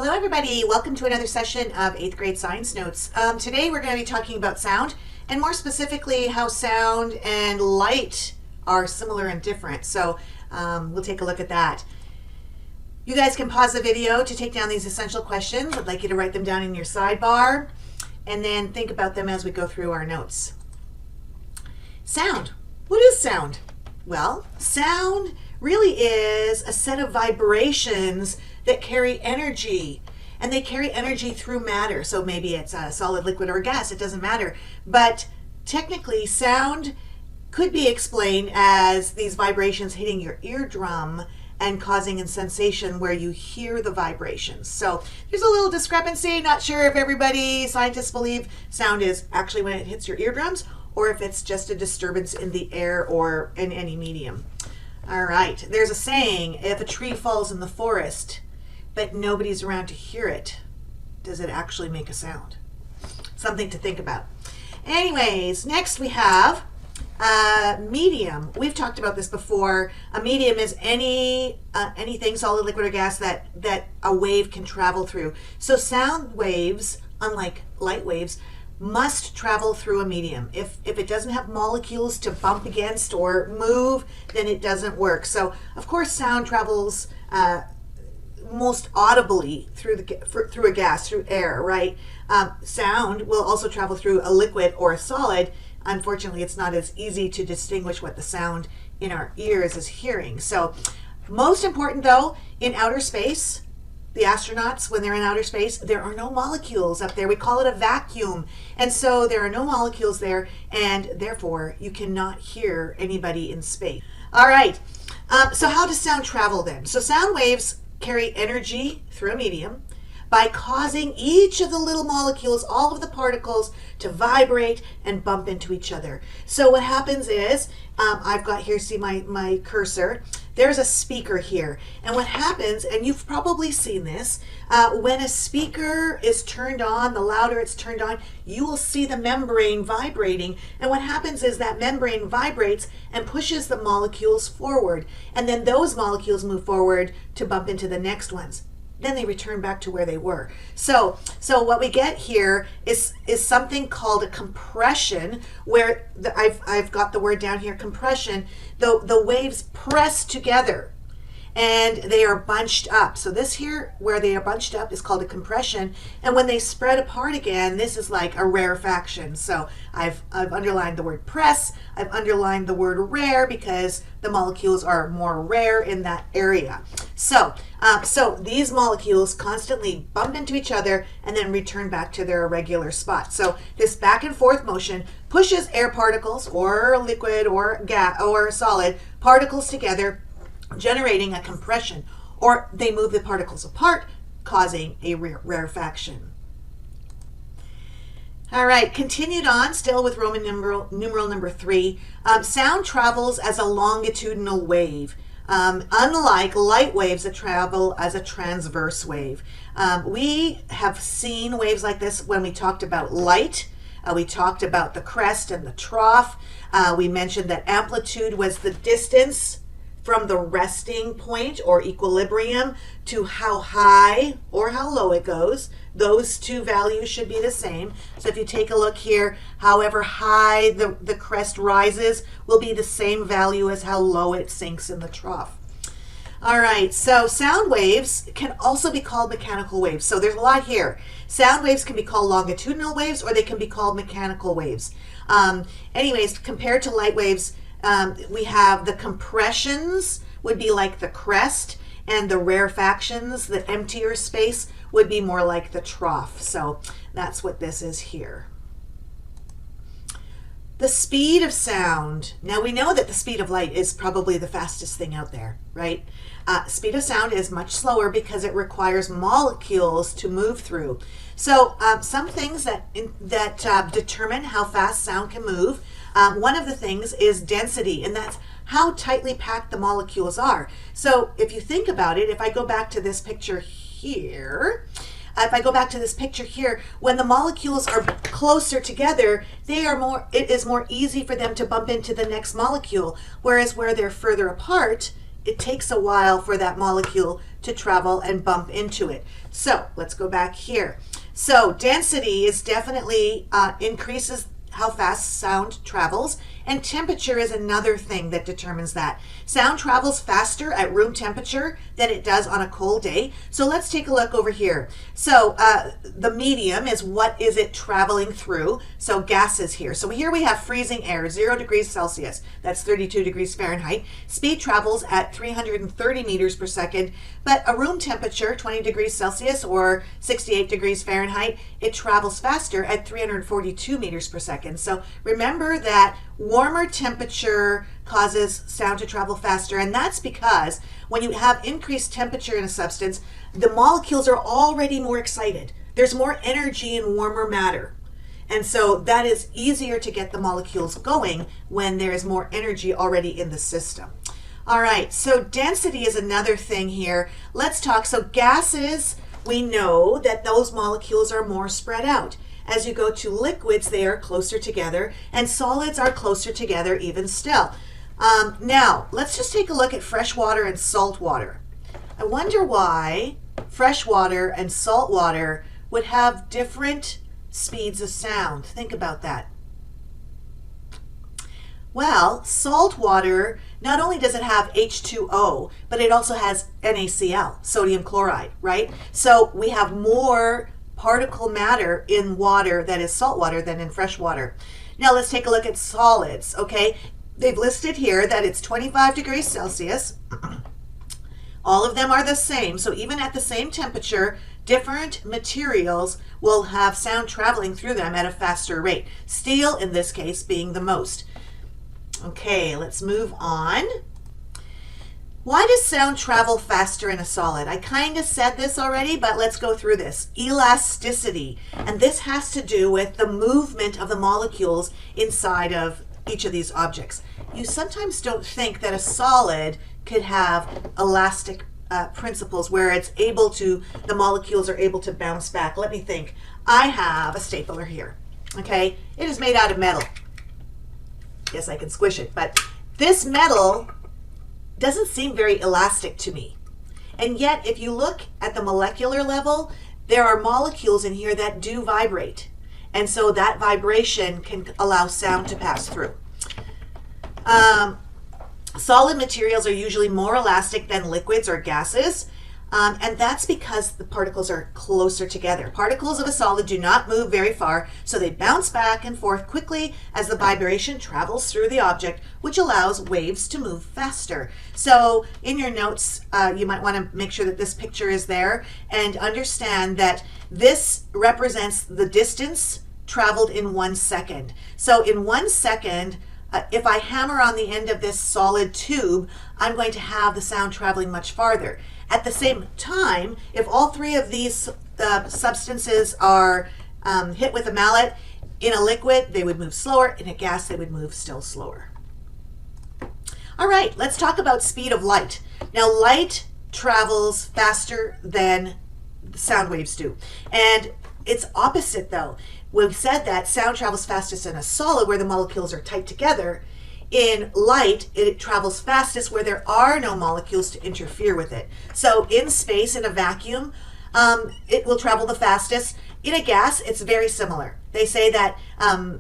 Hello everybody, welcome to another session of 8th grade science notes. Today we're going to be talking about sound, and more specifically how sound and light are similar and different. So we'll take a look at that. You guys can pause the video to take down these essential questions. I'd like you to write them down in your sidebar and then think about them as we go through our notes. Sound. What is sound? Well, sound really is a set of vibrations that carry energy, and they carry energy through matter. So maybe it's a solid, liquid, or gas, it doesn't matter. But technically, sound could be explained as these vibrations hitting your eardrum and causing a sensation where you hear the vibrations. So there's a little discrepancy. Not sure if scientists believe sound is actually when it hits your eardrums, or if it's just a disturbance in the air or in any medium. All right, there's a saying, if a tree falls in the forest, but nobody's around to hear it, does it actually make a sound? Something to think about. Anyways, next we have medium. We've talked about this before. A medium is anything, solid, liquid, or gas that a wave can travel through. So sound waves, unlike light waves, must travel through a medium. If it doesn't have molecules to bump against or move, then it doesn't work. So of course sound travels most audibly through a gas, through air, right? Sound will also travel through a liquid or a solid. Unfortunately, it's not as easy to distinguish what the sound in our ears is hearing. So most important though, in outer space, the astronauts, when they're in outer space, there are no molecules up there. We call it a vacuum. And so there are no molecules there, and therefore you cannot hear anybody in space. All right, so how does sound travel then? So sound waves carry energy through a medium by causing each of the little molecules, all of the particles, to vibrate and bump into each other. So what happens is, I've got here, see my cursor, there's a speaker here. And what happens, and you've probably seen this, when a speaker is turned on, the louder it's turned on, you will see the membrane vibrating. And what happens is that membrane vibrates and pushes the molecules forward. And then those molecules move forward to bump into the next ones. Then they return back to where they were. So what we get here is something called a compression, where I've got the word down here, compression. The waves press together and they are bunched up. So this here, where they are bunched up, is called a compression. And when they spread apart again, this is like a rarefaction. So I've underlined the word press. I've underlined the word rare because the molecules are more rare in that area. So these molecules constantly bump into each other and then return back to their regular spot. So this back and forth motion pushes air particles, or liquid or gas or solid particles together, generating a compression, or they move the particles apart, causing a rarefaction. All right, continued on, still with Roman numeral number 3. Sound travels as a longitudinal wave, unlike light waves that travel as a transverse wave. We have seen waves like this when we talked about light. We talked about the crest and the trough. We mentioned that amplitude was the distance from the resting point or equilibrium to how high or how low it goes. Those two values should be the same. So if you take a look here, however high the crest rises will be the same value as how low it sinks in the trough. All right, so sound waves can also be called mechanical waves. So there's a lot here. Sound waves can be called longitudinal waves, or they can be called mechanical waves. Anyways, compared to light waves, we have the compressions would be like the crest, and the rarefactions, the emptier space, would be more like the trough. So that's what this is here. The speed of sound. Now we know that the speed of light is probably the fastest thing out there, right? Speed of sound is much slower because it requires molecules to move through. So some things that determine how fast sound can move, one of the things is density, and that's how tightly packed the molecules are. So if you think about it, if I go back to this picture here, when the molecules are closer together, it is more easy for them to bump into the next molecule, whereas where they're further apart, it takes a while for that molecule to travel and bump into it. So let's go back here. So density is definitely increases how fast sound travels, and temperature is another thing that determines that. Sound travels faster at room temperature than it does on a cold day. So let's take a look over here. So the medium is what is it traveling through. So gases here. So here we have freezing air, 0 degrees Celsius. That's 32 degrees Fahrenheit. Speed travels at 330 meters per second, but a room temperature, 20 degrees Celsius or 68 degrees Fahrenheit, it travels faster at 342 meters per second. So remember that warmer temperature causes sound to travel faster, and that's because when you have increased temperature in a substance, the molecules are already more excited. There's more energy in warmer matter. And so that is easier to get the molecules going when there is more energy already in the system. All right, so density is another thing here. Let's talk. So gases, we know that those molecules are more spread out. As you go to liquids, they are closer together, and solids are closer together even still. Now, let's just take a look at fresh water and salt water. I wonder why fresh water and salt water would have different speeds of sound. Think about that. Well, salt water, not only does it have H2O, but it also has NaCl, sodium chloride, right? So we have more particle matter in water that is salt water than in fresh water. Now let's take a look at solids, okay? They've listed here that it's 25 degrees Celsius. All of them are the same, so even at the same temperature, different materials will have sound traveling through them at a faster rate. Steel, in this case, being the most. Okay, let's move on. Why does sound travel faster in a solid? I kind of said this already, but let's go through this. Elasticity, and this has to do with the movement of the molecules inside of each of these objects. You sometimes don't think that a solid could have elastic principles where it's able to, the molecules are able to bounce back. Let me think. I have a stapler here, okay? It is made out of metal. Yes, I can squish it, but this metal doesn't seem very elastic to me. And yet, if you look at the molecular level, there are molecules in here that do vibrate. And so that vibration can allow sound to pass through. Solid materials are usually more elastic than liquids or gases. And that's because the particles are closer together. Particles of a solid do not move very far, so they bounce back and forth quickly as the vibration travels through the object, which allows waves to move faster. So in your notes, you might want to make sure that this picture is there and understand that this represents the distance traveled in 1 second. So in 1 second, if I hammer on the end of this solid tube, I'm going to have the sound traveling much farther. At the same time, if all three of these substances are hit with a mallet, in a liquid, they would move slower. In a gas, they would move still slower. All right, let's talk about speed of light. Now, light travels faster than sound waves do. And it's opposite, though. We've said that sound travels fastest in a solid where the molecules are tight together. In light, it travels fastest where there are no molecules to interfere with it. So in space, in a vacuum, it will travel the fastest. In a gas, it's very similar. They say that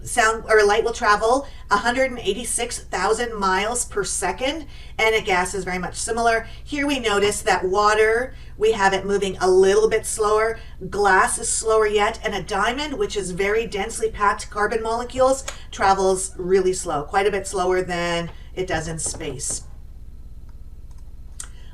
sound or light will travel 186,000 miles per second, and a gas is very much similar. Here we notice that water, we have it moving a little bit slower. Glass is slower yet, and a diamond, which is very densely packed carbon molecules, travels really slow, quite a bit slower than it does in space.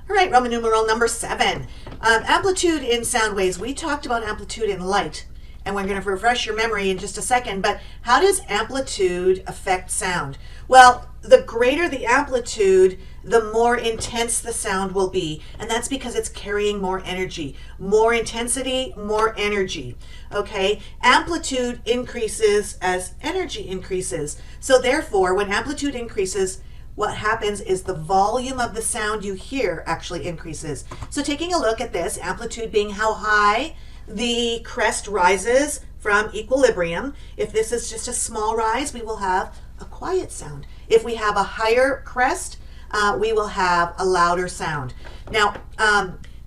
All right, Roman numeral number 7. Amplitude in sound waves. We talked about amplitude in light, and we're going to refresh your memory in just a second, but how does amplitude affect sound? Well, the greater the amplitude, the more intense the sound will be, and that's because it's carrying more energy. More intensity, more energy, okay? Amplitude increases as energy increases. So therefore, when amplitude increases, what happens is the volume of the sound you hear actually increases. So taking a look at this, amplitude being how high the crest rises from equilibrium. If this is just a small rise, we will have a quiet sound. If we have a higher crest, we will have a louder sound. Now,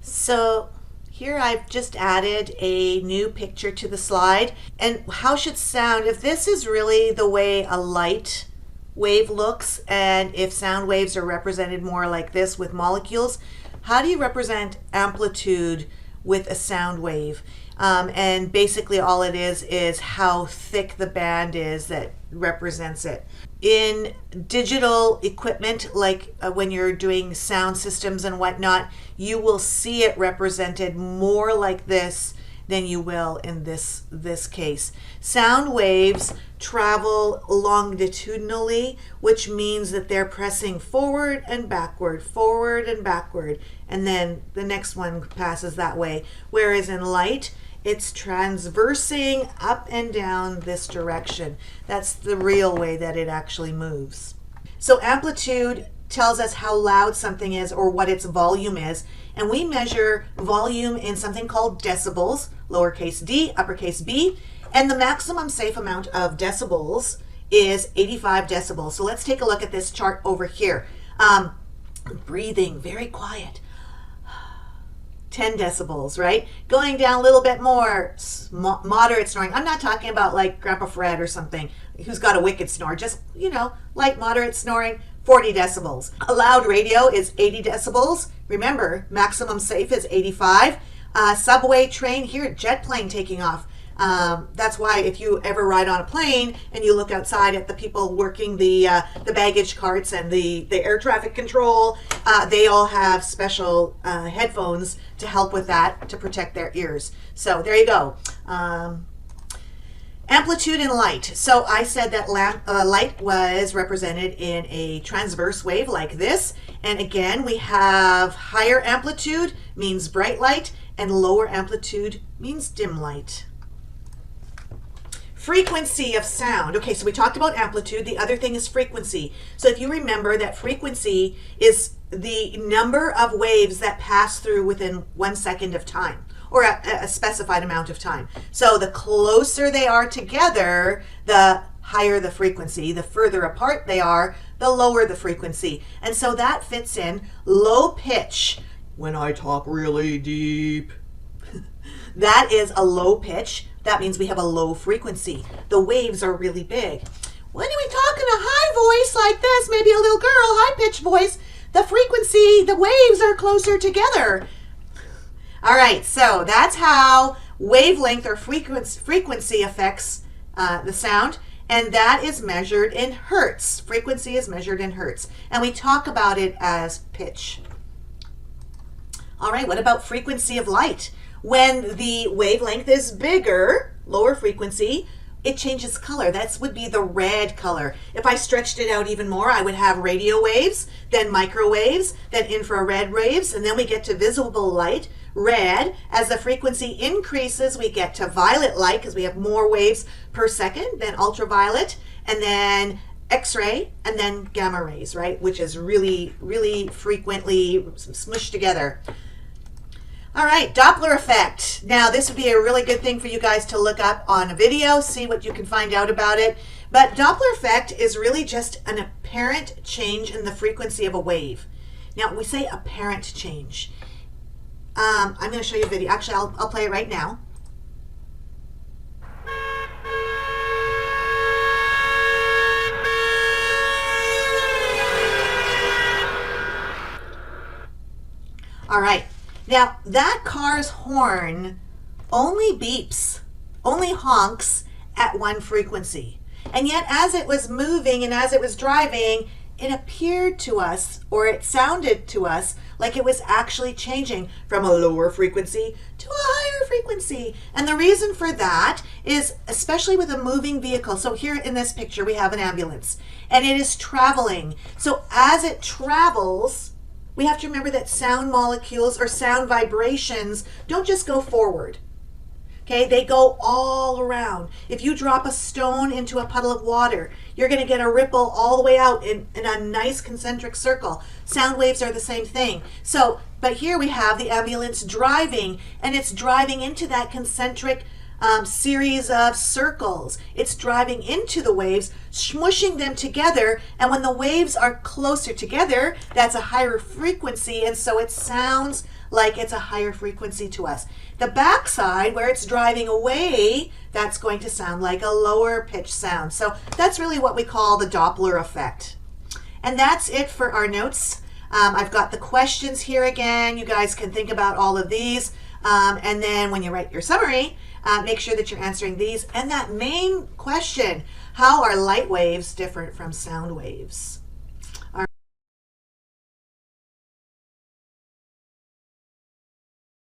so here I've just added a new picture to the slide. And how should sound, if this is really the way a light wave looks, and if sound waves are represented more like this with molecules, how do you represent amplitude with a sound wave? And basically all it is how thick the band is that represents it. In digital equipment, like when you're doing sound systems and whatnot, you will see it represented more like this than you will in this case. Sound waves travel longitudinally, which means that they're pressing forward and backward, and then the next one passes that way. Whereas in light, it's transversing up and down this direction. That's the real way that it actually moves. So amplitude tells us how loud something is or what its volume is. And we measure volume in something called decibels, lowercase d, uppercase b. And the maximum safe amount of decibels is 85 decibels. So let's take a look at this chart over here. Breathing, very quiet. 10 decibels, right? Going down a little bit more, moderate snoring. I'm not talking about like Grandpa Fred or something who's got a wicked snore, just, light, moderate snoring, 40 decibels. A loud radio is 80 decibels. Remember, maximum safe is 85. Subway, train, here, jet plane taking off. That's why if you ever ride on a plane and you look outside at the people working the baggage carts and the air traffic control, they all have special headphones to help with that, to protect their ears. So there you go. Amplitude and light. So I said that light was represented in a transverse wave like this. And again, we have higher amplitude means bright light and lower amplitude means dim light. Frequency of sound. Okay, so we talked about amplitude. The other thing is frequency. So if you remember that frequency is the number of waves that pass through within 1 second of time, or a specified amount of time. So the closer they are together, the higher the frequency. The further apart they are, the lower the frequency. And so that fits in low pitch. When I talk really deep, that is a low pitch. That means we have a low frequency. The waves are really big. When we talk in a high voice like this, maybe a little girl, high-pitched voice, the frequency, the waves are closer together. All right, so that's how wavelength or frequency affects the sound, and that is measured in hertz. Frequency is measured in hertz, and we talk about it as pitch. All right, what about frequency of light? When the wavelength is bigger, lower frequency, it changes color. That would be the red color. If I stretched it out even more, I would have radio waves, then microwaves, then infrared waves, and then we get to visible light, red. As the frequency increases, we get to violet light because we have more waves per second, then ultraviolet, and then X-ray, and then gamma rays, right? Which is really, really frequently smushed together. All right, Doppler effect. Now, this would be a really good thing for you guys to look up on a video, see what you can find out about it. But Doppler effect is really just an apparent change in the frequency of a wave. Now, we say apparent change. I'm going to show you a video. Actually, I'll play it right now. All right. Now, that car's horn only beeps, only honks at one frequency. And yet, as it was moving and as it was driving, it appeared to us, or it sounded to us, like it was actually changing from a lower frequency to a higher frequency. And the reason for that is, especially with a moving vehicle, so here in this picture we have an ambulance, and it is traveling. So as it travels, we have to remember that sound molecules or sound vibrations don't just go forward. Okay, they go all around. If you drop a stone into a puddle of water, you're going to get a ripple all the way out in a nice concentric circle. Sound waves are the same thing. So, but here we have the ambulance driving, and it's driving into that concentric series of circles. It's driving into the waves, smushing them together, and when the waves are closer together, that's a higher frequency, and so it sounds like it's a higher frequency to us. The backside, where it's driving away, that's going to sound like a lower pitch sound. So that's really what we call the Doppler effect. And that's it for our notes. I've got the questions here again. You guys can think about all of these. And then when you write your summary, make sure that you're answering these. And that main question, how are light waves different from sound waves?